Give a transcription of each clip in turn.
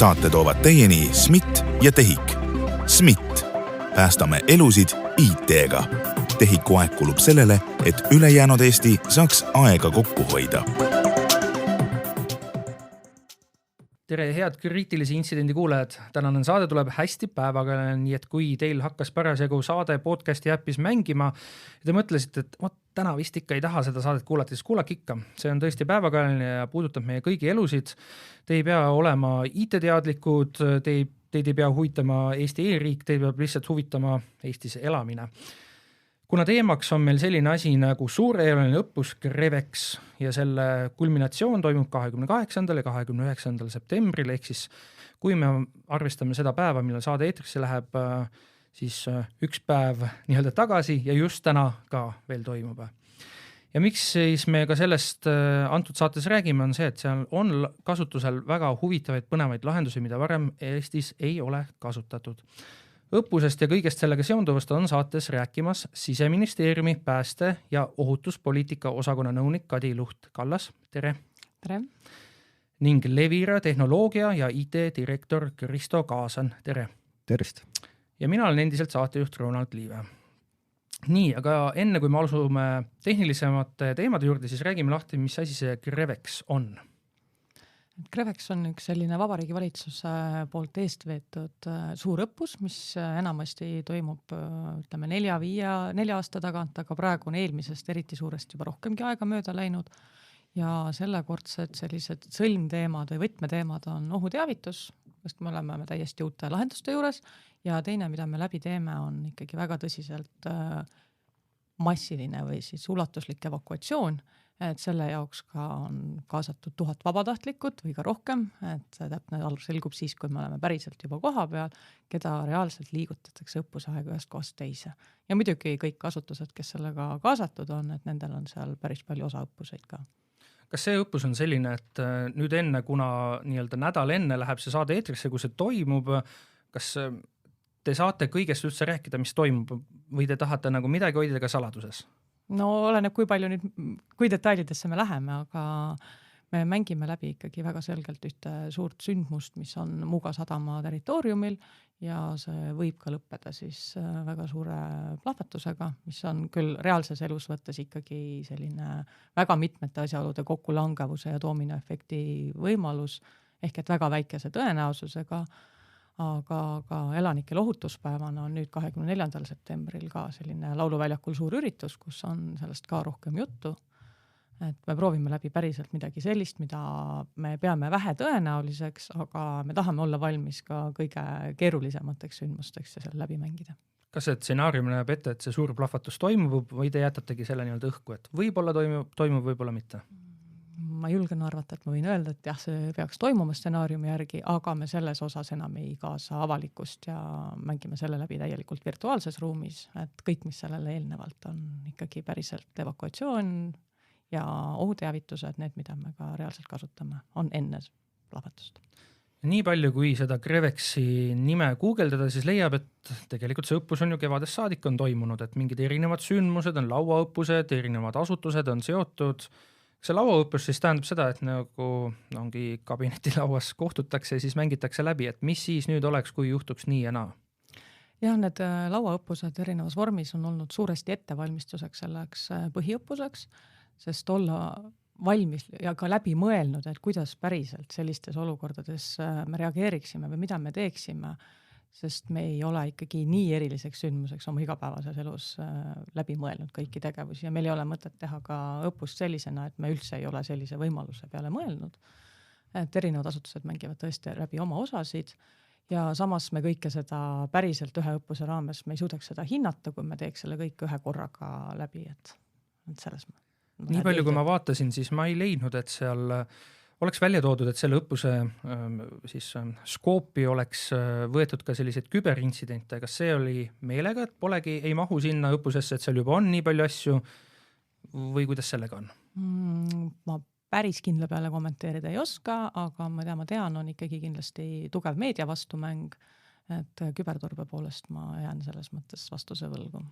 Saate toovad teieni SMIT ja TEHIK. SMIT. Päästame elusid IT-ga. TEHIKu aeg kulub sellele, et ülejäänud Eesti saaks aega kokku hoida. Tere, head kriitilise intsidendi kuulajad. Tänane saade tuleb hästi päevaga, nii et kui teil hakkas parasjagu saade podcasti äppis mängima ja te mõtlesite, et täna vist ikka ei taha seda saadet kuulata, siis kuulake ikka. See on tõesti päevakajaline ja puudutab meie kõigi elusid. Te ei pea olema IT-teadlikud, teid ei pea huvitama Eesti e-riik, teid peab lihtsalt huvitama Eestis elamine. Kuna teemaks on meil selline asi nagu suurejõuline õppus GREVEX ja selle kulminatsioon toimub 28. ja 29. septembril, ehk siis kui me arvestame seda päeva, millal saade eetrisse läheb, siis üks päev nii-öelda tagasi ja just täna ka veel toimub. Ja miks siis me ka sellest antud saates räägime, on see, et seal on kasutusel väga huvitavaid põnevaid lahendusi, mida varem Eestis ei ole kasutatud. Õppusest ja kõigest sellega seonduvast on saates rääkimas Siseministeeriumi pääste- ja ohutuspoliitika osakonna nõunik Kadi Luht-Kallas. Tere! Tere! Ning Levira tehnoloogia ja IT-direktor Kristo Kaasan. Tere! Tervist! Ja mina olen endiselt saatejuht Ronald Liive. Nii, aga enne kui me asume tehnilisemate teemade juurde, siis räägime lahti, mis asi see GREVEX on. GREVEX on üks selline Vabariigi Valitsuse poolt eest veetud suur õppus, mis enamasti toimub 4 aasta tagant, aga praegu on eelmisest eriti suurest juba rohkemgi aega mööda läinud. Ja sellekordsed sellised sõlmteemad või võtmeteemad on ohuteavitus, sest me oleme täiesti uute lahenduste juures, ja teine, mida me läbi teeme, on ikkagi väga tõsiselt massiline või siis ulatuslik evakuatsioon, et selle jaoks ka on kaasatud 1000 vabatahtlikud või ka rohkem, et täpne alus selgub siis, kui me oleme päriselt juba koha peal, keda reaalselt liigutatakse õppuse aega ühest kohast teise. Ja muidugi kõik asutused, kes sellega kaasatud on, et nendel on seal päris palju osaõppuseid ka. Kas see õppus on selline, et nüüd enne, kuna nii-öelda nädal enne läheb see saade eetrisse, kui see toimub, kas te saate kõigest üldse rääkida, mis toimub, või te tahate nagu midagi hoida ka saladuses? No oleneb, kui detailidesse me läheme, aga me mängime läbi ikkagi väga selgelt ühte suurt sündmust, mis on Muuga sadama territooriumil ja see võib ka lõppeda siis väga suure plahvatusega, mis on küll reaalses elus võttes ikkagi selline väga mitmete asjaolude kokkulangevuse ja doominoefekti võimalus, ehk et väga väikese tõenäosusega, aga elanikel ohutuspäevana on nüüd 24. septembril ka selline lauluväljakul suur üritus, kus on sellest ka rohkem juttu. Et me proovime läbi päriselt midagi sellist, mida me peame vähe tõenäoliseks, aga me tahame olla valmis ka kõige keerulisemateks sündmusteks ja selle läbi mängida. Kas see stsenaarium näeb ette, et see suur plahvatus toimub või te jätategi selle nii-öelda õhku, et võib-olla toimub, võib-olla mitte? Ma julgen arvata, et ma võin öelda, et jah, see peaks toimuma stsenaariumi järgi, aga me selles osas enam ei kaasa avalikkust ja mängime selle läbi täielikult virtuaalses ruumis, et kõik, mis sellele eelnevalt on ikkagi päriselt evakuatsioon ja ohuteavitused, need, mida me ka reaalselt kasutame, on enne plahvatust. Nii palju, kui seda GREVEXi nime guugeldada, siis leiab, et tegelikult see õppus on ju kevadest saadik on toimunud, et mingid erinevad sündmused on lauaõppused, erinevad asutused on seotud. See lauaõppus siis tähendab seda, et nagu ongi kabinetilauas kohtutakse ja siis mängitakse läbi, et mis siis nüüd oleks, kui juhtuks nii ja naa? Jah, need lauaõppused erinevas vormis on olnud suuresti ettevalmistuseks selleks põhiõppuseks, sest olla valmis ja ka läbi mõelnud, et kuidas päriselt sellistes olukordades me reageeriksime või mida me teeksime, sest me ei ole ikkagi nii eriliseks sündmuseks oma igapäevases elus läbi mõelnud kõiki tegevusi ja meil ei ole mõtet teha ka õppust sellisena, et me üldse ei ole sellise võimaluse peale mõelnud. Et erinevad asutused mängivad tõesti läbi oma osasid ja samas me kõike seda päriselt ühe õppuse raames, me ei suudaks seda hinnata, kui me teeks selle kõik ühe korraga läbi, et selles nii palju, kui ma vaatasin, siis ma ei leidnud, et seal oleks välja toodud, et selle õppuse skoopi oleks võetud ka selliseid küberintsidente. Kas see oli meelega, et polegi, ei mahu sinna õppusesse, et seal juba on nii palju asju või kuidas sellega on? Ma päris kindla peale kommenteerida ei oska, aga mida ma tean, on ikkagi kindlasti tugev meedia vastumäng, et küberturbe poolest ma jään selles mõttes vastuse võlgu.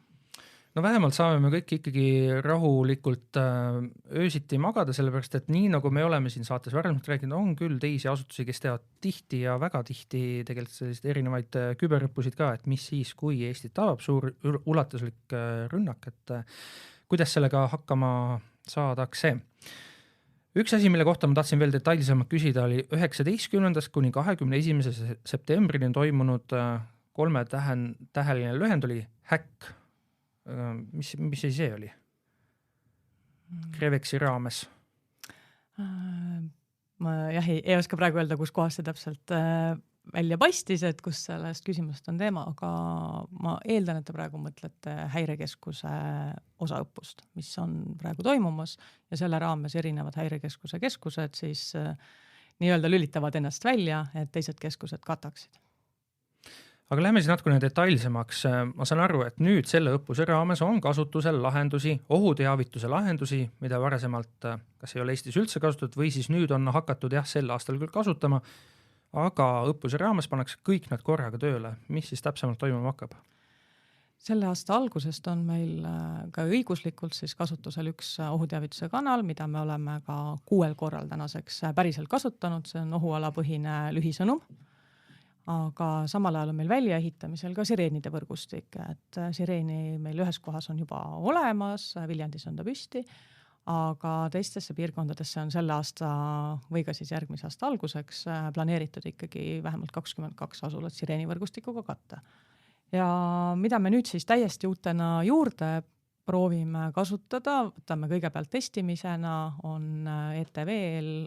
No vähemalt saame me kõik ikkagi rahulikult öösiti magada, sellepärast et nii nagu me oleme siin saates varemalt rääkinud, on küll teisi asutusi, kes teevad tihti ja väga tihti tegelikult selliseid erinevaid küberõppusid ka, et mis siis, kui Eestit tabab suur ulatuslik rünnak, et kuidas sellega hakkama saadakse. Üks asi, mille kohta ma tahtsin veel detailsemalt küsida, oli 19. kuni 21. septembrini toimunud 3-täheline lühend oli häkk. Mis see oli? Crevexi raames. Ma ei oska praegu öelda, kus kohas see täpselt välja paistis, et kus sellest küsimusest on teema, aga ma eeldan, et te praegu mõtlete häirekeskuse osaõppust, mis on praegu toimumas ja selle raames erinevad häirekeskuse keskused siis nii-öelda lülitavad ennast välja, et teised keskused kataksid. Aga lähme siis natukene detailsemaks. Ma saan aru, et nüüd selle õppuse raames on kasutusel lahendusi, ohuteavituse lahendusi, mida varasemalt kas ei ole Eestis üldse kasutatud või siis nüüd on hakatud sel aastal küll kasutama, aga õppuse raames pannakse kõik nad korraga tööle. Mis siis täpsemalt toimuma hakkab? Selle aasta algusest on meil ka õiguslikult siis kasutusel üks ohuteavituse kanal, mida me oleme ka 6 korral tänaseks päriselt kasutanud. See on ohualapõhine lühisõnum. Aga samal ajal on meil väljaehitamisel ka sireenide võrgustik, et sireeni meil ühes kohas on juba olemas, Viljandis on ta püsti, aga teistesse piirkondadesse on selle aasta või ka siis järgmise aasta alguseks planeeritud ikkagi vähemalt 22 asulat sireeni võrgustikuga katta. Ja mida me nüüd siis täiesti uutena juurde proovime kasutada, võtame kõigepealt testimisena, on ETV-l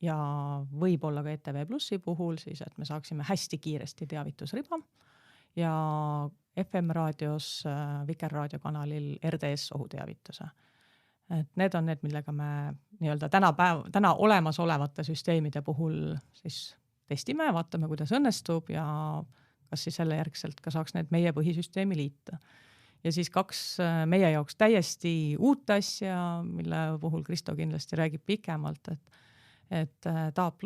ja võib-olla ka ETV Plussi puhul siis, et me saaksime hästi kiiresti teavitusriba ja FM-raadios Vikerraadiokanalil RDS ohuteavituse. Et need on need, millega me nii-öelda täna olemasolevate süsteemide puhul siis testime, vaatame, kuidas õnnestub ja kas siis selle järgselt ka saaks need meie põhisüsteemi liita. Ja siis 2 meie jaoks täiesti uut asja, mille puhul Kristo kindlasti räägib pikemalt, et DAB+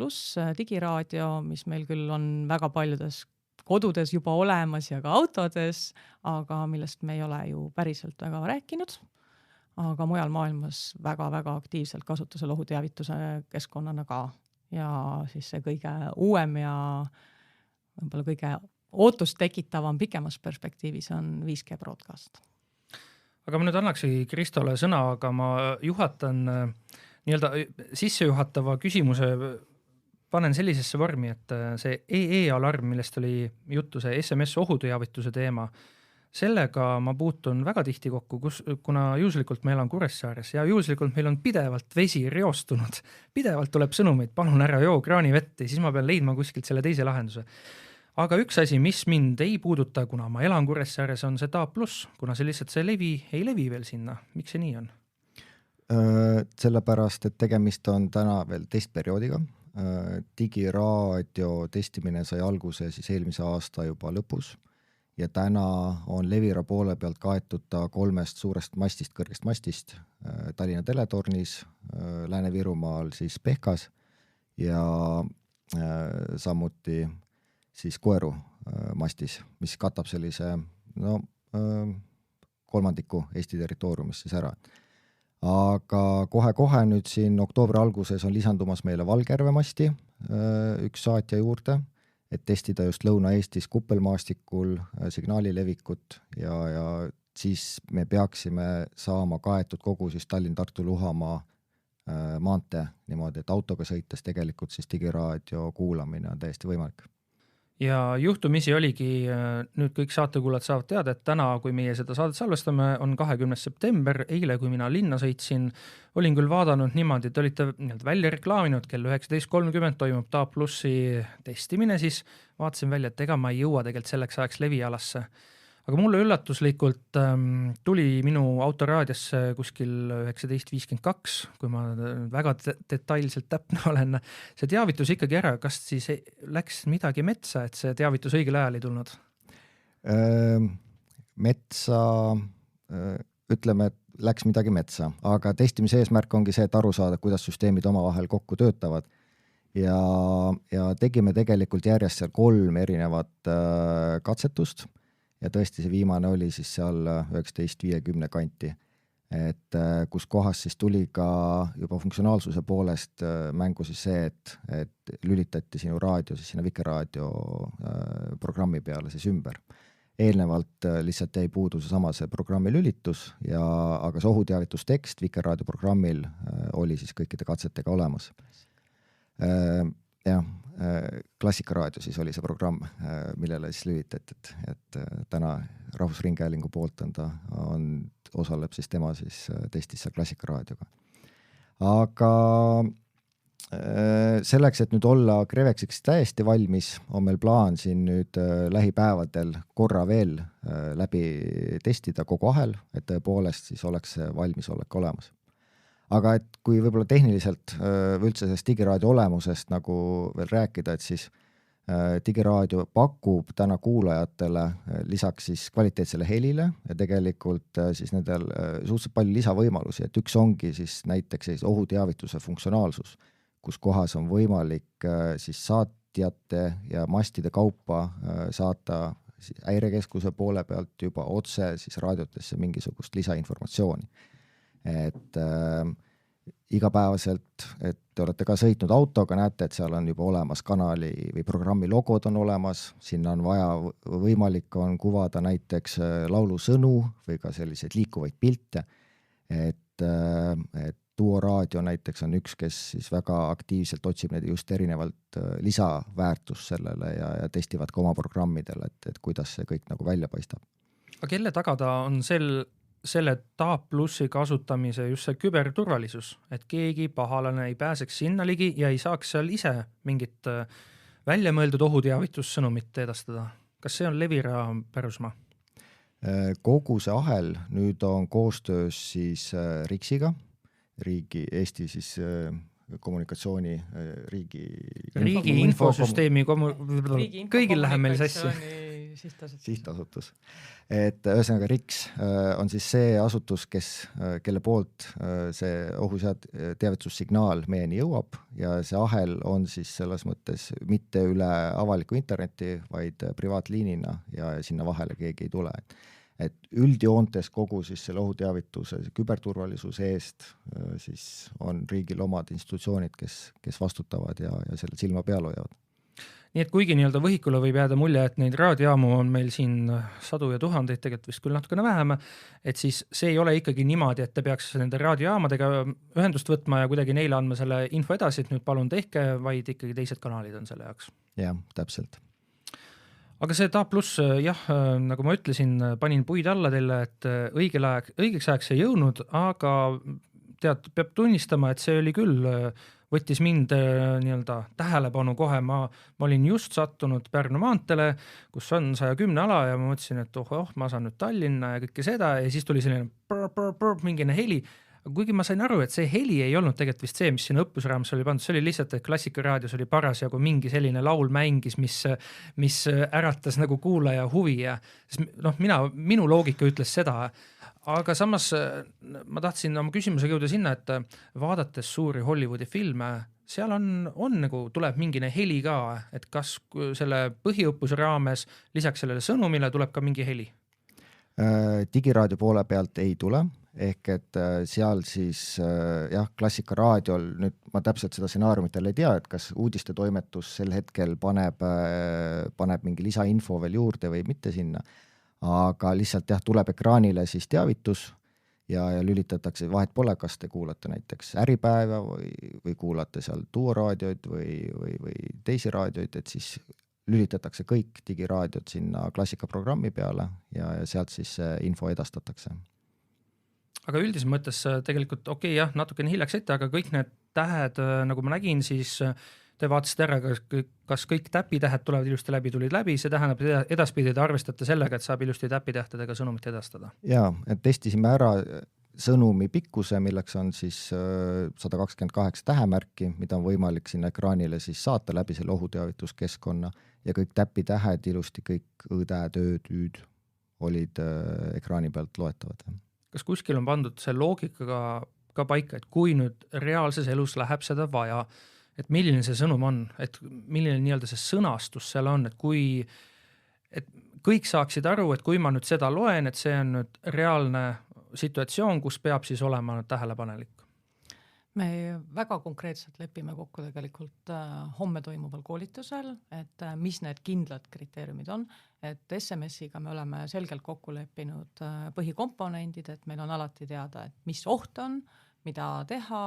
digiraadio, mis meil küll on väga paljudes kodudes juba olemas ja ka autodes, aga millest me ei ole ju päriselt väga rääkinud, aga mujal maailmas väga-väga aktiivselt kasutusel ohuteavituse keskkonnana ka. Ja siis see kõige uuem ja võib-olla kõige ootust tekitavam pikemas perspektiivis on 5G broadcast. Aga ma nüüd annaksegi Kristole sõna, aga ma juhatan nii-öelda sissejuhatava küsimuse panen sellisesse vormi, et see EE-alarm, millest oli juttu, see SMS ohuteavituse teema, sellega ma puutun väga tihti kokku, kuna juhuslikult meil on Kuressaares ja juhuslikult meil on pidevalt vesi reostunud. Pidevalt tuleb sõnumeid, palun ära joo kraanivett ja siis ma pean leidma kuskilt selle teise lahenduse. Aga üks asi, mis mind ei puuduta, kuna ma elan Kuressaares, on see DAB+, kuna see lihtsalt see ei levi veel sinna. Miks see nii on? Sellepärast, et tegemist on täna veel testperioodiga. Digiraadio testimine sai alguse siis eelmise aasta juba lõpus ja täna on Levira poole pealt kaetud ta 3 suurest mastist, kõrgest mastist, Tallinna teletornis, Lääne-Virumaal siis Pehkas ja samuti siis Koeru mastis, mis katab sellise 1/3 Eesti territooriumist siis ära. Aga kohe-kohe nüüd siin oktoobri alguses on lisandumas meile Valgjärve masti üks saatja juurde, et testida just Lõuna-Eestis kuppelmaastikul signaali levikut ja siis me peaksime saama kaetud kogu siis Tallinn-Tartu-Luhamaa maantee niimoodi, et autoga sõites tegelikult siis digiraadio kuulamine on täiesti võimalik. Ja juhtumisi oligi, nüüd kõik saatekuulajad saavad teada, et täna, kui meie seda saadet salvestame, on 20. september, eile, kui mina linna sõitsin, olin küll vaadanud niimoodi, et olite välja reklaaminud, kell 19.30 toimub DAB+ testimine, siis vaatasin välja, et ega ma ei jõua tegelikult selleks ajaks levialasse. Aga mulle üllatuslikult tuli minu autoraadiosse kuskil 19.52, kui ma väga detailselt täpne olen, see teavitus ikkagi ära, kas siis läks midagi metsa, et see teavitus õigel ajal ei tulnud? Metsa, ütleme, et läks midagi metsa, aga testimise eesmärk ongi see, et aru saada, kuidas süsteemid omavahel kokku töötavad. Ja tegime tegelikult järjest seal 3 erinevat katsetust. ja tõesti see viimane oli siis seal 1950 kanti, et kus kohas siis tuli ka juba funktsionaalsuse poolest mängu siis see, et lülitati sinu raadio siis sinna Vikerraadio programmi peale siis ümber. Eelnevalt lihtsalt jäi puudu see programmi lülitus, aga see ohuteavitustekst Vikerraadio programmil oli siis kõikide katsetega olemas. Jah, Klassikaraadio siis oli see programm, millele siis lülitati, et täna Rahvusringhäälingu poolt osaleb siis tema siis testis seal Klassikaraadioga. Aga selleks, et nüüd olla Crevexiks täiesti valmis, on meil plaan siin nüüd lähipäevadel korra veel läbi testida kogu ahel, et tõepoolest siis oleks see valmisolek olemas. Aga et kui võib-olla tehniliselt või üldse sellest digiraadio olemusest nagu veel rääkida, et siis digiraadio pakub täna kuulajatele lisaks siis kvaliteetsele helile ja tegelikult siis nendel suhteliselt palju lisavõimalusi, et üks ongi siis näiteks ohuteavituse funktsionaalsus, kus kohas on võimalik siis saatjate ja mastide kaupa saata häirekeskuse poole pealt juba otse siis raadiotesse mingisugust lisainformatsiooni. Et igapäevaselt, et te olete ka sõitnud autoga, näete, et seal on juba olemas kanali või programmi logod on olemas, sinna on vaja, võimalik on kuvada näiteks laulusõnu või ka selliseid liikuvaid pilte, et Duo Raadio näiteks on üks, kes siis väga aktiivselt otsib neid just erinevalt lisaväärtust sellele ja testivad ka oma programmidele, et kuidas see kõik nagu välja paistab. Aga kelle tagada on selle DAB+ kasutamise just see küberturvalisus, et keegi pahalane ei pääseks sinna ligi ja ei saaks seal ise mingit väljamõeldud ohuteavitussõnumit edastada? Kas see on Levira pärusmaa? Kogu see ahel nüüd on koostöös siis Rixiga, Eesti siis kommunikatsiooni riigi infosüsteemi kõigil läheb meil sassi. Sihtasutus. Et ühesõnaga Rix on siis see asutus, kelle poolt see ohuteavitussignaal meieni jõuab ja see ahel on siis selles mõttes mitte üle avaliku interneti, vaid privaatliinina ja sinna vahele keegi ei tule. Et üldjoontes kogu siis selle ohuteavituse küberturvalisuse eest siis on riigil omad institutsioonid, kes vastutavad ja selle silma peal hoiavad. Nii et kuigi nii-öelda võhikule võib jääda mulje, et neid raadiojaamu on meil siin sadu ja tuhandeid, tegelikult vist küll natukene vähem, et siis see ei ole ikkagi niimoodi, et te peaks nende raadiojaamadega ühendust võtma ja kuidagi neile andma selle info edasi, et nüüd palun tehke, vaid ikkagi teised kanalid on selle jaoks. Jah, täpselt. Aga see DAB+, jah, nagu ma ütlesin, panin puid alla teile, et õigeks ajaks ei jõudnud, aga peab tunnistama, et see oli küll, võttis mind nii-öelda tähelepanu kohe, ma olin just sattunud Pärnu maantele, kus on 110 ala ja ma mõtlesin, et ma saan nüüd Tallinna ja kõike seda ja siis tuli selline mingine heli. Kuigi ma sain aru, et see heli ei olnud tegelikult vist see, mis sinna õppusraamas oli pandud, see oli lihtsalt, et Klassikaraadios oli parasjagu mingi selline laul mängis, mis äratas nagu kuulaja huvi ja minu loogika ütles seda, aga samas ma tahtsin oma küsimusega jõuda sinna, et vaadates suuri Hollywoodi filme, seal on nagu tuleb mingine heli ka, et kas selle põhiõppuse raames lisaks sellele sõnumile tuleb ka mingi heli? Digiraadio poole pealt ei tule, ehk et seal siis jah, Klassikaraadiol, nüüd ma täpselt seda stsenaariumit ei tea, et kas uudistetoimetus sel hetkel paneb mingi lisainfo veel juurde või mitte sinna, aga lihtsalt jah, tuleb ekraanile siis teavitus ja lülitatakse, vahet pole, kas te kuulate näiteks Äripäeva või kuulate seal Duo raadioid või teisi raadioid, et siis lülitatakse kõik digiraadiod sinna Klassikaprogrammi peale ja sealt siis info edastatakse. Aga üldises mõttes tegelikult jah, natukene hiljaks ette, aga kõik need tähed, nagu ma nägin, siis te vaatasite ära, kas kõik täpitähed tulevad ilusti läbi, tulid läbi, see tähendab edaspidi te arvestate sellega, et saab ilusti täpitähtedega sõnumit edastada. Jaa, et testisime ära sõnumi pikkuse, milleks on siis 128 tähemärki, mida on võimalik sinna ekraanile siis saata läbi selle ohuteavituskeskkonna ja kõik täpitähed ilusti, kõik õdäd, ööd olid ekraani pealt loetavad. Kas kuskil on pandud see loogikaga ka paika, et kui nüüd reaalses elus läheb seda vaja, et milline see sõnum on, et milline nii-öelda see sõnastus seal on, et kõik saaksid aru, et kui ma nüüd seda loen, et see on nüüd reaalne situatsioon, kus peab siis olema tähelepanelik. Me väga konkreetselt lepime kokku tegelikult homme toimuval koolitusel, et mis need kindlad kriteeriumid on, et SMS-iga me oleme selgelt kokku leppinud põhikomponendid, et meil on alati teada, et mis oht on, mida teha,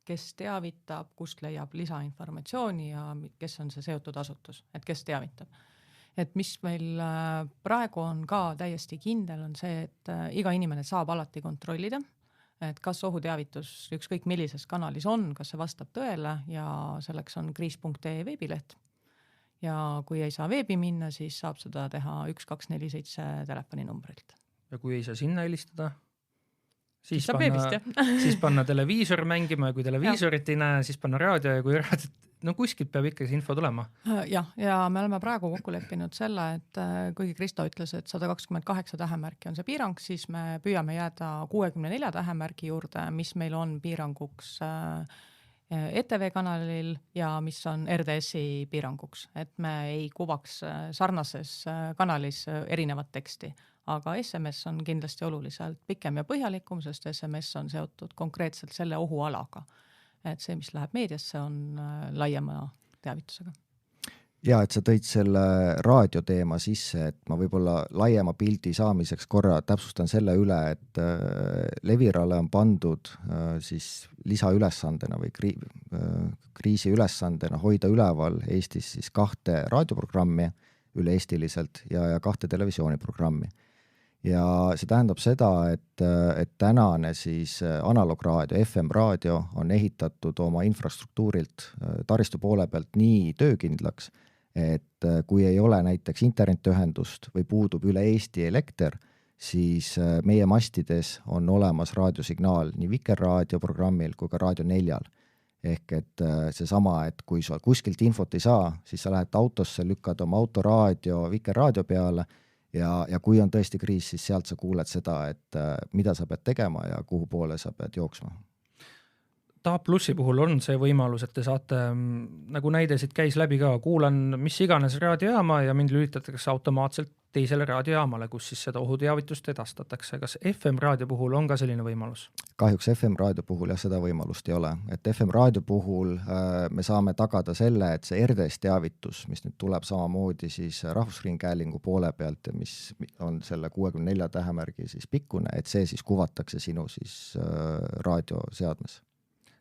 kes teavitab, kust leiab lisainformatsiooni ja kes on see seotud asutus, et kes teavitab. Et mis meil praegu on ka täiesti kindel, on see, et iga inimene saab alati kontrollida, et kas ohuteavitus ükskõik millises kanalis on, kas see vastab tõele ja selleks on kriis.ee veebileht. Ja kui ei saa veebi minna, siis saab seda teha 1247 telefoninumbrilt. Ja kui ei saa sinna helistada, siis saab veebist, siis panna televiisor mängima ja kui televiisorit ei näe, siis panna raadio ja kui raadiot, no kuskilt peab ikka see info tulema. Ja me oleme praegu kokku leppinud selle, et kuigi Kristo ütles, et 128 tähemärki on see piirang, siis me püüame jääda 64 tähemärki juurde, mis meil on piiranguks ETV kanalil ja mis on RDS-i piiranguks, et me ei kuvaks sarnases kanalis erinevat teksti. Aga SMS on kindlasti oluliselt pikem ja põhjalikum, sest SMS on seotud konkreetselt selle ohualaga. Et see, mis läheb meediasse, on laiema teavitusega. Ja, et sa tõid selle raadioteema sisse, et ma võib-olla laiema pildi saamiseks korra täpsustan selle üle, et Levirale on pandud siis lisaülesandena või kriisi ülesandena hoida üleval Eestis siis 2 raadioprogrammi üle-eestiliselt ja 2 televisiooniprogrammi. Ja see tähendab seda, et tänane siis analoograadio, FM-raadio on ehitatud oma infrastruktuurilt taristu poole pealt nii töökindlaks, et kui ei ole näiteks internetiühendust või puudub üle Eesti elekter, siis meie mastides on olemas raadiosignaal nii Vikerraadio-programmil kui ka Raadio 4. Ehk et seesama, et kui sa kuskilt infot ei saa, siis sa lähed autosse, lükkad oma autoraadio Vikerraadio peale ja kui on tõesti kriis, siis sealt sa kuuled seda, et mida sa pead tegema ja kuhu poole sa pead jooksma. DAB+ puhul on see võimalus, et te saate, nagu näide siit käis läbi ka, kuulan mis iganes raadiojaama ja mind lülitatakse automaatselt teisele raadiojaamale, kus siis seda ohuteavitust edastatakse. Kas FM-raadio puhul on ka selline võimalus? Kahjuks FM-raadio puhul jah, seda võimalust ei ole. Et FM-raadio puhul me saame tagada selle, et see RDS-teavitus, mis nüüd tuleb samamoodi siis Rahvusringhäälingu poole pealt ja mis on selle 64 tähemärgi siis pikkune, et see siis kuvatakse sinu siis raadioseadmes.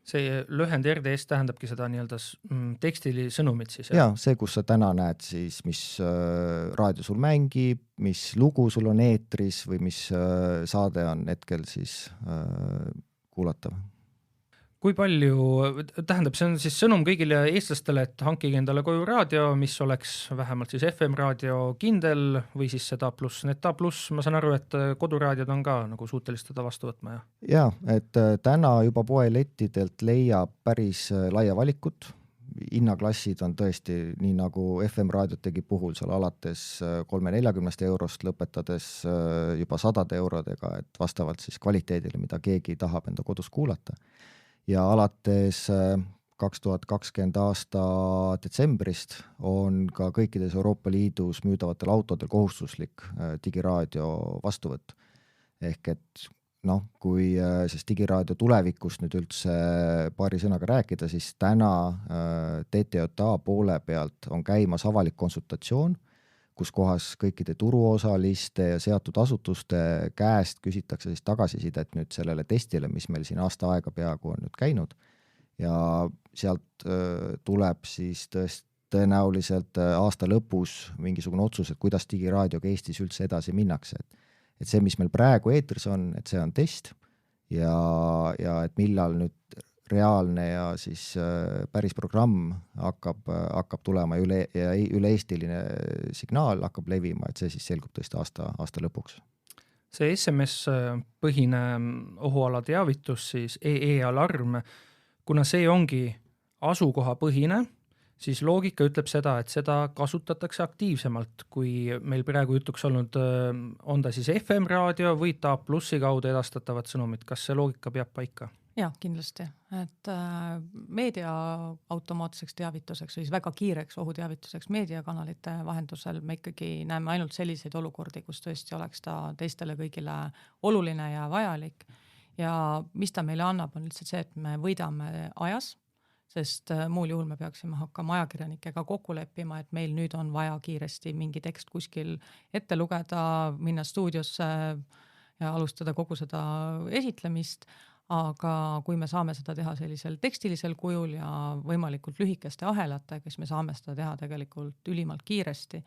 See lühend RDS tähendabki seda nii-öelda tekstili sõnumit siis? Ja, see, kus sa täna näed siis, mis raadio sul mängib, mis lugu sul on eetris või mis saade on hetkel siis kuulatav. Kui palju, tähendab, see on siis sõnum kõigile eestlastele, et hankige endale koju raadio, mis oleks vähemalt siis FM-raadio kindel või siis see DAB+. Need DAB+, ma saan aru, et koduraadiod on ka nagu suutelised seda vastu võtma. Ja, et täna juba poelettidelt leiab päris laia valikut. Hinnaklassid on tõesti nii nagu FM-raadiotegi puhul seal alates 340 eurost lõpetades juba 100 eurodega, et vastavalt siis kvaliteedile, mida keegi tahab enda kodus kuulata. Ja alates 2020 aasta detsembrist on ka kõikides Euroopa Liidus müüdavatel autodel kohustuslik digiraadio vastuvõtt. Ehk et kui siis digiraadio tulevikust nüüd üldse paari sõnaga rääkida, siis täna TTJA poole pealt on käimas avalik konsultatsioon, kus kohas kõikide turuosaliste ja seatud asutuste käest küsitakse siis tagasisidet nüüd sellele testile, mis meil siin aasta aega peaaegu on nüüd käinud. Ja sealt tuleb siis tõenäoliselt aasta lõpus mingisugune otsus, et kuidas digiraadioga Eestis üldse edasi minnakse. Et see, mis meil praegu eetris on, et see on test ja et millal nüüd reaalne ja siis päris programm hakkab tulema ja üle-eestiline signaal hakkab levima, et see siis selgub tõesti aasta lõpuks. See SMS-põhine ohuala teavitus, siis EE-alarm, kuna see ongi asukohapõhine, siis loogika ütleb seda, et seda kasutatakse aktiivsemalt, kui meil praegu jutuks olnud on ta siis FM-raadio või DAB+ kaudu edastatavad sõnumid. Kas see loogika peab paika? Jah, kindlasti, et meedia automaatseks teavituseks või siis väga kiireks ohuteavituseks meediakanalite vahendusel me ikkagi näeme ainult selliseid olukordi, kus tõesti oleks ta teistele kõigile oluline ja vajalik. Ja mis ta meile annab, on lihtsalt see, et me võidame ajas, sest muul juhul me peaksime hakkama ajakirjanikega kokku leppima, et meil nüüd on vaja kiiresti mingi tekst kuskil ette lugeda, minna stuudiosse ja alustada kogu seda esitlemist. Aga kui me saame seda teha sellisel tekstilisel kujul ja võimalikult lühikeste ahelatega, siis me saame seda teha tegelikult ülimalt kiiresti.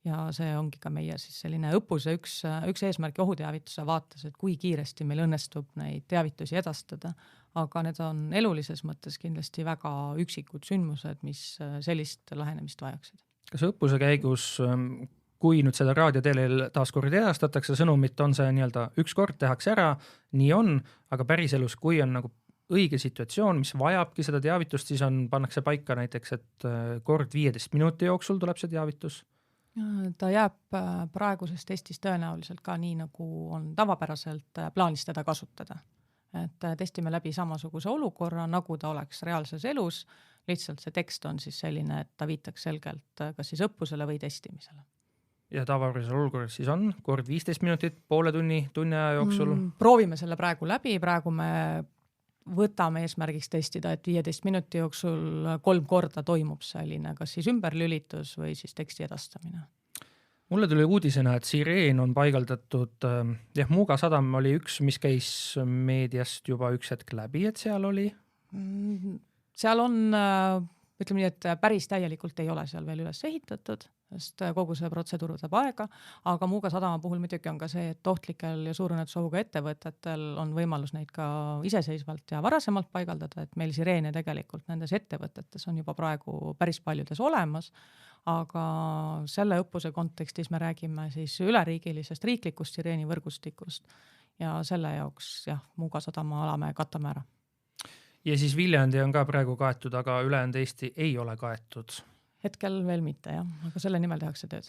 Ja see ongi ka meie siis selline õppuse üks eesmärk ohuteavituse vaates, et kui kiiresti meil õnnestub neid teavitusi edastada. Aga need on elulises mõttes kindlasti väga üksikud sündmused, mis sellist lähenemist vajaksid. Kas õppuse käigus, kui nüüd seda raadiotelel taaskord edastatakse, sõnumit on see nii-öelda üks kord tehakse ära, nii on, aga päriselus, kui on nagu õige situatsioon, mis vajabki seda teavitust, siis pannakse paika näiteks, et kord 15 minuti jooksul tuleb see teavitus? Ta jääb praeguses testis tõenäoliselt ka nii, nagu on tavapäraselt plaanis teda kasutada. Et testime läbi samasuguse olukorra, nagu ta oleks reaalses elus, lihtsalt see tekst on siis selline, et ta viitaks selgelt kas siis õppusele või testimisele. Ja tavapärases olukorras siis on kord 15 minutit, poole tunni aja jooksul? Proovime selle praegu läbi, praegu me võtame eesmärgiks testida, et 15 minuti jooksul 3 korda toimub selline kas siis ümberlülitus või siis teksti edastamine. Mulle tuli uudisena, et sireen on paigaldatud, Muuga sadam oli üks, mis käis meediast juba üks hetk läbi, et seal oli? Seal on, ütleme nii, et päris täielikult ei ole seal veel üles ehitatud, sest kogu see protseduur võtab aega, aga Muuga sadama puhul muidugi on ka see, et ohtlikel ja suurõnnetusohuga ettevõtetel on võimalus neid ka iseseisvalt ja varasemalt paigaldada, et meil sireene tegelikult nendes ettevõtetes on juba praegu päris paljudes olemas, aga selle õppuse kontekstis me räägime siis üleriigilisest riiklikust sireenivõrgustikust ja selle jaoks Muuga sadama ala me katame ära. Ja siis Viljandi on ka praegu kaetud, aga ülejäänud Eesti ei ole kaetud? Hetkel veel mitte, aga selle nimel tehakse tööd.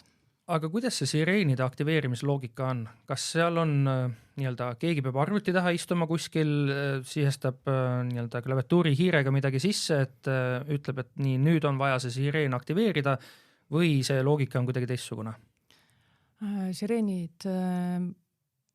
Aga kuidas see sireenide aktiveerimisloogika on? Kas seal on keegi peab arvuti taha istuma kuskil, sihestab klaviatuuri hiirega midagi sisse, et ütleb, et nii, nüüd on vaja see sireen aktiveerida või see loogika on kuidagi teistsugune? Sireenid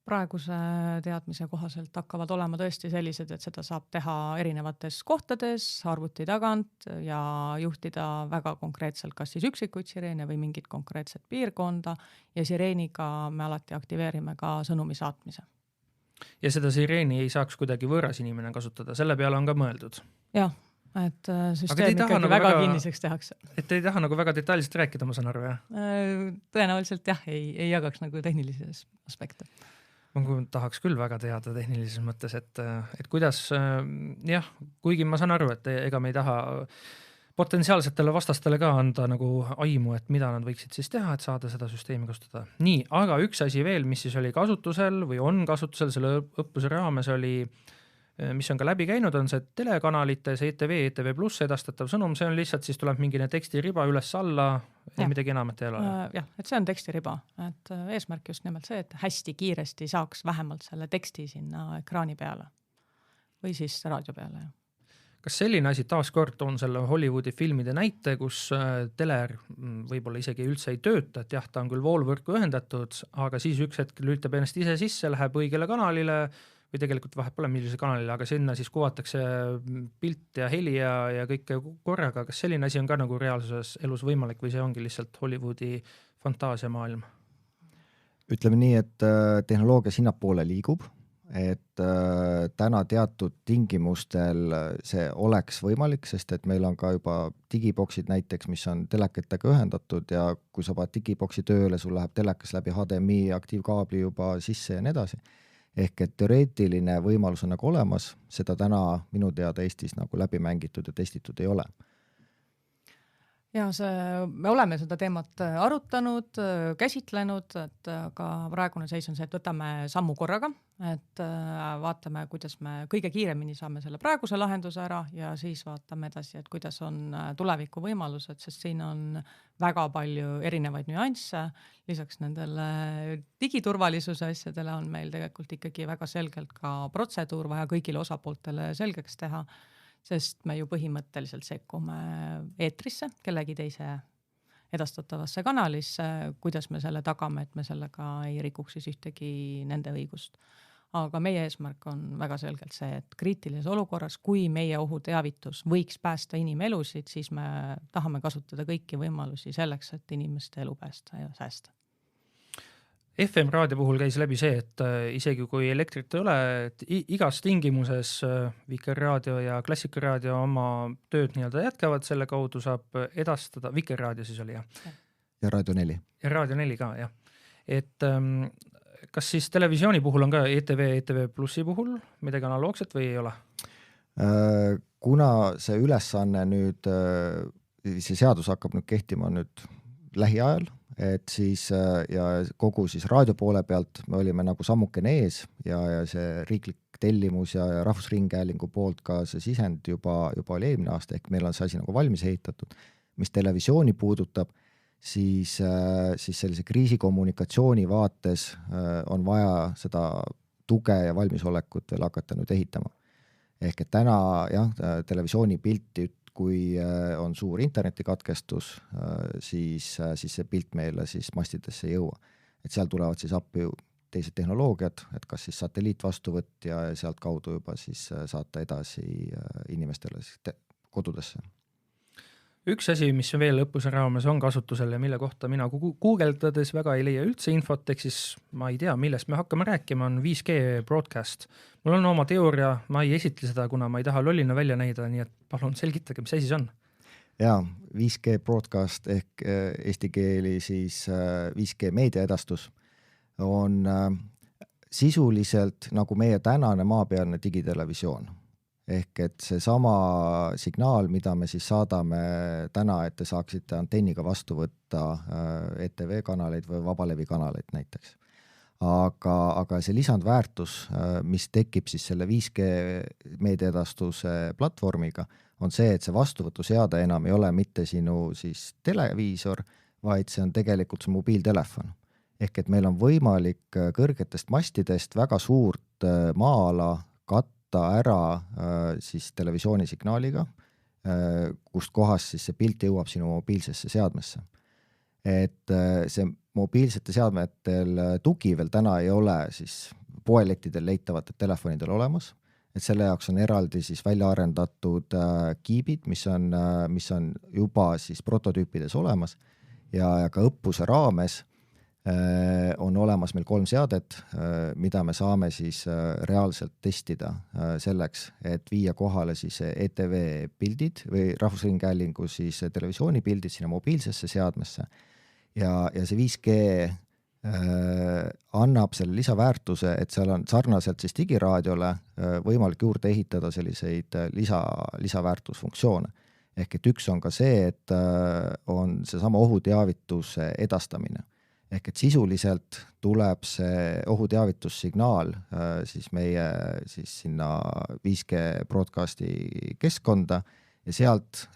praeguse teadmise kohaselt hakkavad olema tõesti sellised, et seda saab teha erinevates kohtades, arvuti tagant ja juhtida väga konkreetselt kas siis üksikuid sireene või mingit konkreetset piirkonda ja sireeniga me alati aktiveerime ka sõnumi saatmise. Ja seda sireeni ei saaks kuidagi võõras inimene kasutada, selle peale on ka mõeldud? Jah, et süsteem ikkagi väga kinniseks tehakse. Et ei taha nagu väga detailselt rääkida, ma saan aru, jah? Tõenäoliselt ei jagaks nagu tehnilises aspekte. Ma tahaks küll väga teada tehnilises mõttes, et kuidas, kuigi ma saan aru, et ega me ei taha potentsiaalsetele vastastele ka anda nagu aimu, et mida nad võiksid siis teha, et saada seda süsteemi kasutada. Nii, aga üks asi veel, mis siis oli kasutusel või on kasutusel selle õppuse raames oli, mis on ka läbi käinud, on see telekanalite, see ETV, ETV Plus edastatav sõnum, see on lihtsalt, siis tuleb mingine tekstiriba üles-alla ja midagi enamat ei ole. Jah, et see on tekstiriba, et eesmärk just nimelt see, et hästi kiiresti saaks vähemalt selle teksti sinna ekraani peale või siis raadio peale. Kas selline asi taaskord on selle Hollywoodi filmide näite, kus teler võib-olla isegi üldse ei tööta, et jah, ta on küll voolvõrku ühendatud, aga siis üks hetk lülitab ennast ise sisse, läheb õigele kanalile või tegelikult vahet pole millise kanalile, aga sinna siis kuvatakse pilt ja heli ja kõike korraga. Kas selline asi on ka nagu reaalsuses elus võimalik või see ongi lihtsalt Hollywoodi fantaasiamaailm? Ütleme nii, et tehnoloogia sinnapoole liigub, et täna teatud tingimustel see oleks võimalik, sest et meil on ka juba digiboksid näiteks, mis on telekatega ühendatud ja kui sa paned digiboksi tööle, sul läheb telekas läbi HDMI aktiivkaabli juba sisse ja nii edasi. Ehk et teoreetiline võimalus on nagu olemas, seda täna minu teada Eestis nagu läbi mängitud ja testitud ei ole. Ja me oleme seda teemat arutanud, käsitlenud, et aga praegune seis on see, et võtame sammu korraga, et vaatame, kuidas me kõige kiiremini saame selle praeguse lahenduse ära ja siis vaatame edasi, et kuidas on tuleviku võimalused, sest siin on väga palju erinevaid nüansse. Lisaks nendele digiturvalisuse asjadele on meil tegelikult ikkagi väga selgelt ka protseduur vaja kõigile osapooltele selgeks teha, sest me ju põhimõtteliselt sekkume eetrisse, kellegi teise edastatavasse kanalisse, kuidas me selle tagame, et me sellega ei rikuks siis ühtegi nende õigust. Aga meie eesmärk on väga selgelt see, et kriitilises olukorras, kui meie ohuteavitus võiks päästa inimelusid, siis me tahame kasutada kõiki võimalusi selleks, et inimeste elu päästa ja säästa. FM raadio puhul käis läbi see, et isegi kui elektrit ei ole, et igas tingimuses Vikerraadio ja Klassikaraadio oma tööd nii-öelda jätkavad, selle kaudu saab edastada, Vikerraadio siis oli, jah? Ja Raadio 4. Ja Raadio 4 ka, jah. Et kas siis televisiooni puhul on ka ETV Plussi puhul midagi analoogset või ei ole? Kuna see ülesanne nüüd, see seadus hakkab nüüd kehtima nüüd lähiajal, et siis ja kogu siis raadio poole pealt me olime nagu sammukene ees ja see riiklik tellimus ja Rahvusringhäälingu poolt ka see sisend juba oli eelmine aasta, ehk meil on see asi nagu valmis ehitatud. Mis televisiooni puudutab, siis sellise kriisikommunikatsiooni vaates on vaja seda tuge ja valmisolekut veel hakata nüüd ehitama. Ehk et täna jah, televisiooni pilti, kui on suur internetikatkestus, siis see pilt meile siis mastidesse ei jõua. Et seal tulevad siis appi teised tehnoloogiad, et kas siis satelliitvastuvõtt ja sealt kaudu juba siis saata edasi inimestele kodudesse. Üks asi, mis veel õppuse raames on kasutusel ja mille kohta mina guugeldades väga ei leia üldse infot, ehk siis ma ei tea, millest me hakkame rääkima, on 5G broadcast. Mul on oma teooria, ma ei esitli seda, kuna ma ei taha lollina välja näida, nii et palun selgitage, mis asi see on. Jaa, 5G broadcast ehk eesti keeli siis 5G meediaedastus on sisuliselt nagu meie tänane maapealne digitelevisioon. Ehk et see sama signaal, mida me siis saadame täna, et te saaksite antenniga vastu võtta ETV kanaleid või vabalevi kanaleid näiteks. Aga see lisandväärtus, mis tekib siis selle 5G meediaedastuse platvormiga, on see, et see vastuvõtuseade enam ei ole mitte sinu siis televiisor, vaid see on tegelikult see mobiiltelefon. Ehk et meil on võimalik kõrgetest mastidest väga suurt maa-ala katta ära siis televisioonisignaaliga, kust kohast siis see pilt jõuab sinu mobiilsesse seadmesse. Et see mobiilsete seadmetel tugi veel täna ei ole siis poelettidel leitavatel telefonidel olemas, et selle jaoks on eraldi siis välja arendatud kiibid, mis on juba siis prototüüpides olemas ja ka õppuse raames on olemas meil 3 seadet, mida me saame siis reaalselt testida selleks, et viia kohale siis ETV pildid või Rahvusringhäälingu siis televisiooni pildid sinna mobiilsesse seadmesse ja see 5G annab selle lisaväärtuse, et seal on sarnaselt siis digiraadiole võimalik juurde ehitada selliseid lisaväärtusfunktsioone. Ehk et üks on ka see, et on see sama ohuteavituse edastamine. Ehk et sisuliselt tuleb see ohuteavitussignaal siis meie siis sinna 5G broadcasti keskkonda ja sealt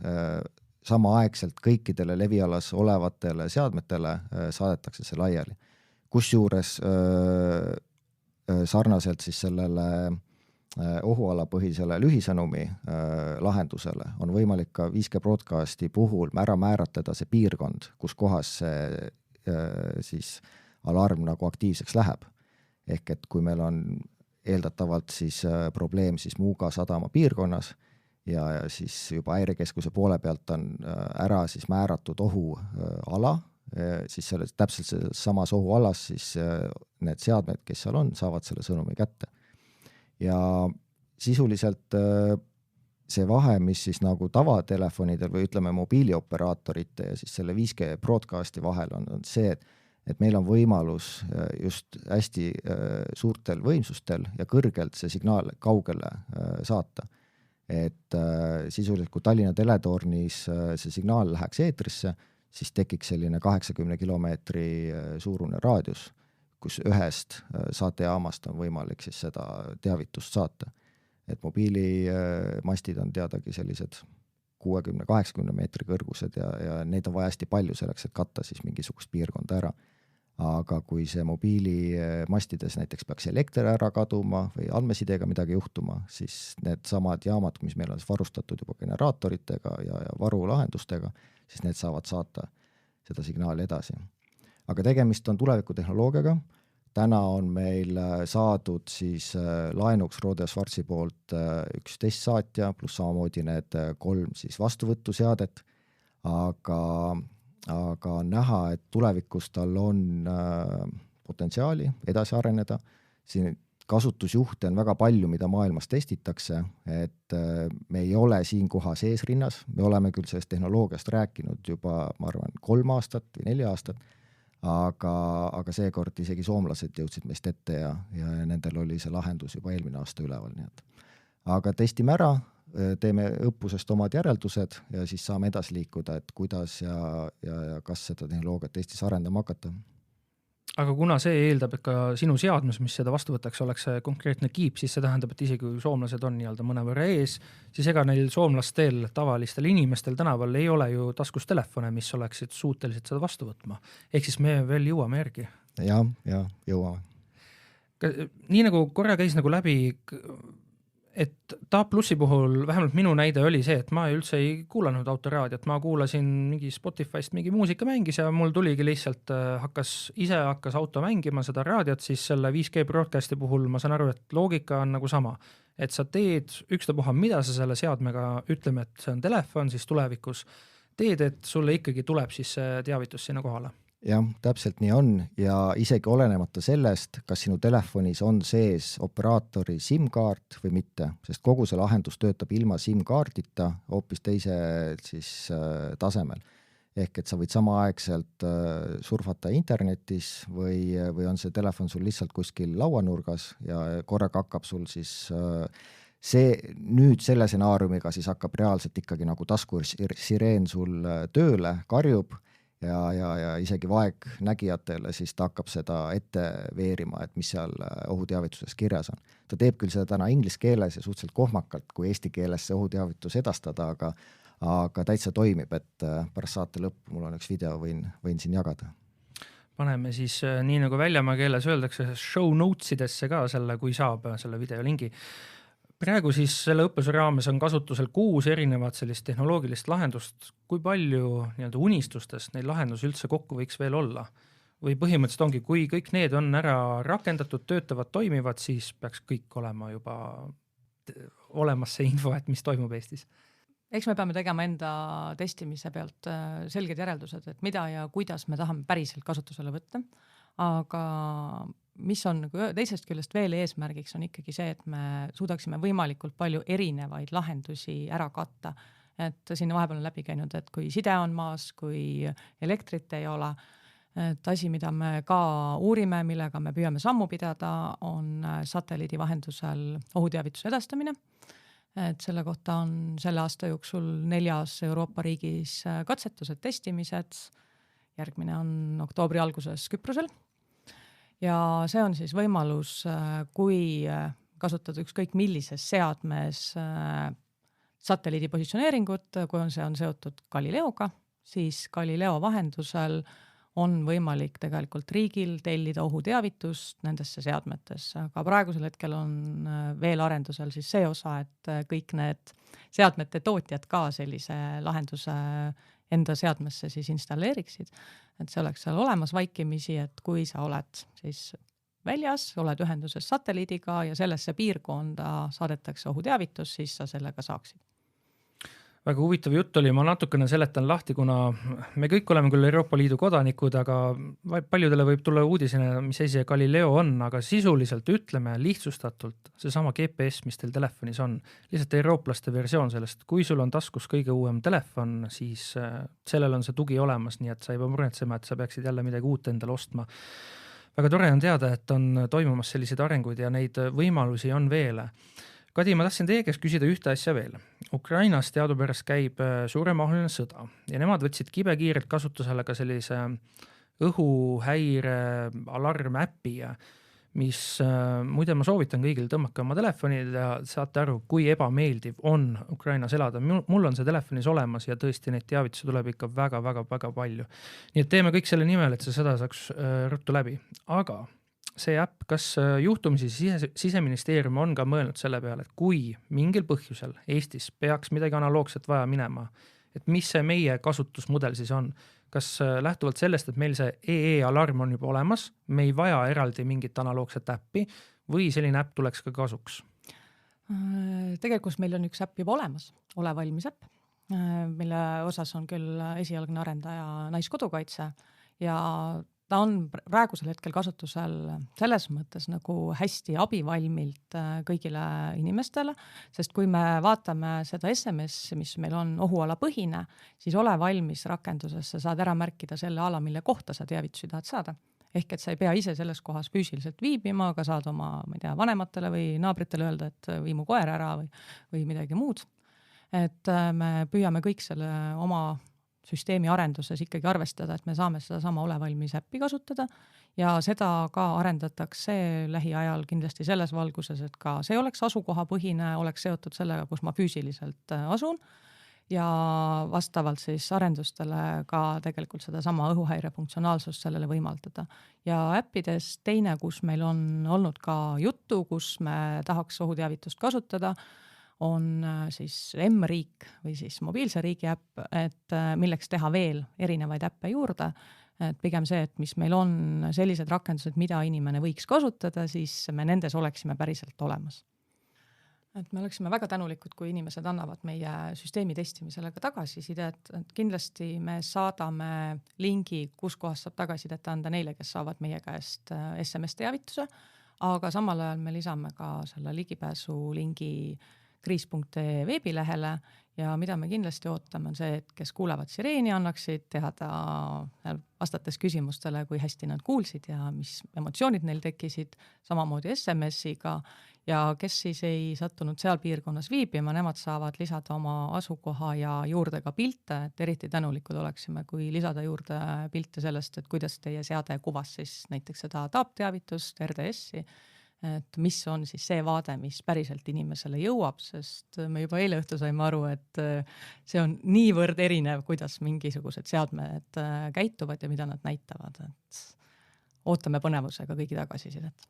samaaegselt kõikidele levialas olevatele seadmetele saadetakse see laiali. Kusjuures sarnaselt siis sellele ohualapõhisele lühisõnumi lahendusele on võimalik ka 5G broadcasti puhul ära määratleda see piirkond, kus kohas see siis alarm nagu aktiivseks läheb. Ehk et kui meil on eeldatavalt siis probleem siis Muuga sadama piirkonnas ja siis juba häirekeskuse poole pealt on ära siis määratud ohuala, siis selles täpselt samas ohualas siis need seadmed, kes seal on, saavad selle sõnumi kätte. Ja sisuliselt see vahe, mis siis nagu tavatelefonidel või ütleme mobiilioperaatorite ja siis selle 5G broadcasti vahel on see, et meil on võimalus just hästi suurtel võimsustel ja kõrgelt see signaal kaugele saata. et sisuliselt kui Tallinna teletornis see signaal läheks eetrisse, siis tekiks selline 80 kilomeetri suurune raadius, kus ühest saatejaamast on võimalik siis seda teavitust saata. Et mobiilimastid on teadagi sellised 60-80 meetri kõrgused ja neid on vaja hästi palju selleks, et katta siis mingisugust piirkonda ära. Aga kui see mobiilimastides näiteks peaks elekter ära kaduma või andmesidega midagi juhtuma, siis need samad jaamad, mis meil on varustatud juba generaatoritega ja varulahendustega, siis need saavad saata seda signaali edasi. Aga tegemist on tulevikutehnoloogiaga. Täna on meil saadud siis laenuks Rode Schwarzi poolt üks testsaatja, pluss samamoodi need 3 siis vastuvõtuseadet, aga on näha, et tulevikus tal on potentsiaali edasi areneda. Siin kasutusjuhte on väga palju, mida maailmas testitakse, et me ei ole siin kohas eesrinnas. Me oleme küll sellest tehnoloogiast rääkinud juba, ma arvan, 3 aastat või 4 aastat, aga seekord isegi soomlased jõudsid meist ette ja nendel oli see lahendus juba eelmine aasta üleval. Nii et. Aga testime ära, teeme õppusest omad järeldused ja siis saame edasi liikuda, et kuidas ja kas seda tehnoloogiat Eestis arendama hakata. Aga kuna see eeldab, et ka sinu seadmes, mis seda vastu võtaks, oleks see konkreetne kiip, siis see tähendab, et isegi kui soomlased on nii-öelda mõnevõrra ees, siis ega neil soomlastel, tavalistel inimestel tänaval ei ole ju taskus telefone, mis oleksid suutelised seda vastu võtma. Ehk siis me veel jõuame järgi. Ja jõuame. Nii nagu korra käis nagu läbi, et Taap Plussi puhul vähemalt minu näide oli see, et ma üldse ei kuulanud autoraadiot, ma kuulasin mingi Spotify'st mingi muusika mängis ja mul tuligi lihtsalt hakkas auto mängima seda raadiot, siis selle 5G broadcasti puhul ma saan aru, et loogika on nagu sama, et sa teed ükstapuha, mida sa selle seadmega ütleme, et see on telefon, siis tulevikus teed, et sulle ikkagi tuleb siis see teavitus sinna kohale. Jah, täpselt nii on ja isegi olenemata sellest, kas sinu telefonis on sees operaatori SIM-kaart või mitte, sest kogu see lahendus töötab ilma SIM-kaardita hoopis teise siis tasemel. Ehk et sa võid samaaegselt surfata internetis või on see telefon sul lihtsalt kuskil lauanurgas ja korraga hakkab sul siis nüüd selle stsenaariumiga siis hakkab reaalselt ikkagi nagu taskusireen sul tööle, karjub ja isegi vaegnägijatele siis ta hakkab seda ette veerima, et mis seal ohuteavituses kirjas on. Ta teeb küll seda täna inglise keeles ja suhteliselt kohmakalt, kui eesti keeles see ohuteavitus edastada, aga täitsa toimib, et pärast saate lõppu mul on üks video, võin siin jagada. Paneme siis nii nagu Väljamaa keeles öeldakse show notesidesse ka selle, kui saab selle videolingi. Praegu siis selle õppuse raames on kasutusel 6 erinevat sellist tehnoloogilist lahendust. Kui palju nii-öelda unistustest neid lahendus üldse kokku võiks veel olla? Või põhimõtteliselt ongi, kui kõik need on ära rakendatud, töötavad, toimivad, siis peaks kõik olema juba olemas see info, et mis toimub Eestis? Eks me peame tegema enda testimise pealt selged järeldused, et mida ja kuidas me tahame päriselt kasutusele võtta. Aga mis on teisest küljest veel eesmärgiks on ikkagi see, et me suudaksime võimalikult palju erinevaid lahendusi ära katta. Et siin vahepeal on läbi käinud, et kui side on maas, kui elektrit ei ole, et asi, mida me ka uurime, millega me püüame sammu pidada, on satelliidi vahendusel ohuteavituse edastamine. Et selle kohta on selle aasta jooksul 4 Euroopa riigis katsetused, testimised. Järgmine on oktoobri alguses Küprosel. Ja see on siis võimalus, kui kasutada ükskõik millises seadmes satelliidi positsioneeringut, kui see on seotud Galileoga, siis Galileo vahendusel on võimalik tegelikult riigil tellida ohuteavitust nendesse seadmetesse. Aga praegusel hetkel on veel arendusel siis see osa, et kõik need seadmete tootjad ka sellise lahenduse enda seadmesse siis installeeriksid. Et see oleks seal olemas vaikimisi, et kui sa oled siis väljas, oled ühenduses satelliidiga ja sellesse piirkonda saadetakse ohuteavitus, siis sa sellega saaksid. Väga huvitav jutt oli, ma natukene seletan lahti, kuna me kõik oleme küll Euroopa Liidu kodanikud, aga paljudele võib tulla uudisena, mis asi Galileo on, aga sisuliselt ütleme lihtsustatult seesama GPS, mis teil telefonis on, lihtsalt eurooplaste versioon sellest, kui sul on taskus kõige uuem telefon, siis sellel on see tugi olemas, nii et sa ei pea muretsema, et sa peaksid jälle midagi uut endale ostma. Väga tore on teada, et on toimumas selliseid arenguid ja neid võimalusi on veel. Kadi, ma tahtsin teie käest küsida ühte asja veel. Ukrainas teadupärast käib suuremahuline sõda ja nemad võtsid kibekiirelt kasutusele ka sellise õhuhäire alarmäppi, mis muide ma soovitan kõigil tõmmake oma telefonid ja saate aru, kui ebameeldiv on Ukrainas elada. Mul on see telefonis olemas ja tõesti neid teavitusi tuleb ikka väga palju. Nii et teeme kõik selle nimel, et see sõda saaks ruttu läbi. Aga see äpp, kas juhtumisi Siseministeerium on ka mõelnud selle peale, et kui mingil põhjusel Eestis peaks midagi analoogset vaja minema, et mis see meie kasutusmudel siis on? Kas lähtuvalt sellest, et meil see EE-alarm on juba olemas, me ei vaja eraldi mingit analoogset äppi või selline äpp tuleks ka kasuks? Tegelikult meil on üks äpp juba olemas, Ole valmis äpp, mille osas on küll esialgne arendaja Naiskodukaitse ja ta on praegusel hetkel kasutusel selles mõttes nagu hästi abivalmilt kõigile inimestele, sest kui me vaatame seda SMS, mis meil on ohuala põhine, siis Ole valmis rakendusesse saad ära märkida selle ala, mille kohta sa teavitusi tahad saada. Ehk et sa ei pea ise selles kohas füüsiliselt viibima, aga saad oma vanematele või naabritele öelda, et vii mu koer ära või midagi muud. Et me püüame kõik selle oma süsteemi arenduses ikkagi arvestada, et me saame seda sama Ole valmis äppi kasutada ja seda ka arendatakse lähiajal kindlasti selles valguses, et ka see oleks asukohapõhine, oleks seotud sellega, kus ma füüsiliselt asun ja vastavalt siis arendustele ka tegelikult seda sama õhuhäire funktsionaalsust sellele võimaldada. Ja äppides teine, kus meil on olnud ka juttu, kus me tahaks ohuteavitust kasutada, on siis M-riik või siis mobiilse riigi äpp, et milleks teha veel erinevaid äppe juurde. Et pigem see, et mis meil on sellised rakendused, mida inimene võiks kasutada, siis me nendes oleksime päriselt olemas. Et me oleksime väga tänulikud, kui inimesed annavad meie süsteemi testimisele ka tagasisidet. Et kindlasti me saadame lingi, kus kohas saab tagasisidet anda neile, kes saavad meie käest SMS-teavituse, aga samal ajal me lisame ka selle ligipääsu lingi kriis.ee veebilehele ja mida me kindlasti ootame on see, et kes kuulevad sireeni annaksid teada vastates küsimustele, kui hästi nad kuulsid ja mis emotsioonid neil tekkisid, samamoodi SMS-iga ja kes siis ei sattunud seal piirkonnas viibima, nemad saavad lisada oma asukoha ja juurde ka pilte, et eriti tänulikud oleksime, kui lisada juurde pilte sellest, et kuidas teie seade kuvas siis näiteks seda taapteavitust, RDS-i, et mis on siis see vaade, mis päriselt inimesele jõuab, sest me juba eile õhtu saime aru, et see on niivõrd erinev, kuidas mingisugused seadmed käituvad ja mida nad näitavad. Et ootame põnevusega kõigi tagasisidet.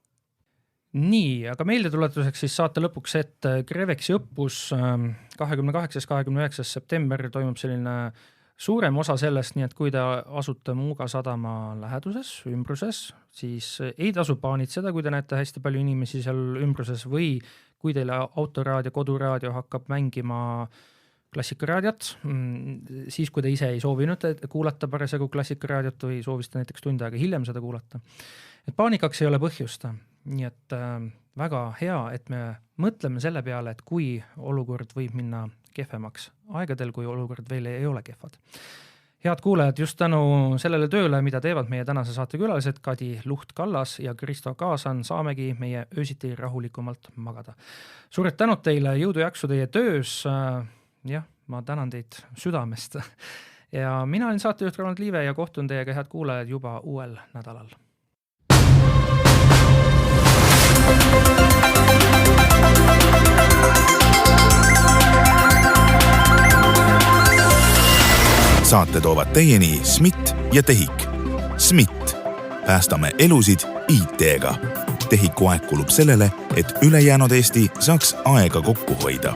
Nii, aga meeldetuletuseks siis saate lõpuks, et Grevexi õppus 28-29. september toimub selline suurem osa sellest, nii et kui te asute Muuga sadama läheduses, ümbruses, siis ei tasu paanitseda, kui te näete hästi palju inimesi seal ümbruses või kui teile autoraadio, koduraadio hakkab mängima klassikaraadiot, siis kui te ise ei soovinud kuulata parasjagu klassikaraadiot või soovisite näiteks tund aega hiljem seda kuulata. Et paanikaks ei ole põhjust, nii et väga hea, et me mõtleme selle peale, et kui olukord võib minna kehvemaks aegadel, kui olukord veel ei ole kehvad. Head kuulajad, just tänu sellele tööle, mida teevad meie tänase saate külalised Kadi Luht-Kallas ja Kristo Kaasan, saamegi meie öösiti rahulikumalt magada. Suured tänud teile, jõudu jaksu teie töös. Jah, ma tänan teid südamest. Ja mina olen saatejuht Ronald Liive ja kohtun teiega, head kuulajad, juba uuel nädalal. Saate toovad teieni SMIT ja TEHIK. SMIT. Päästame elusid IT-ga. TEHIK-u aeg kulub sellele, et ülejäänud Eesti saaks aega kokku hoida.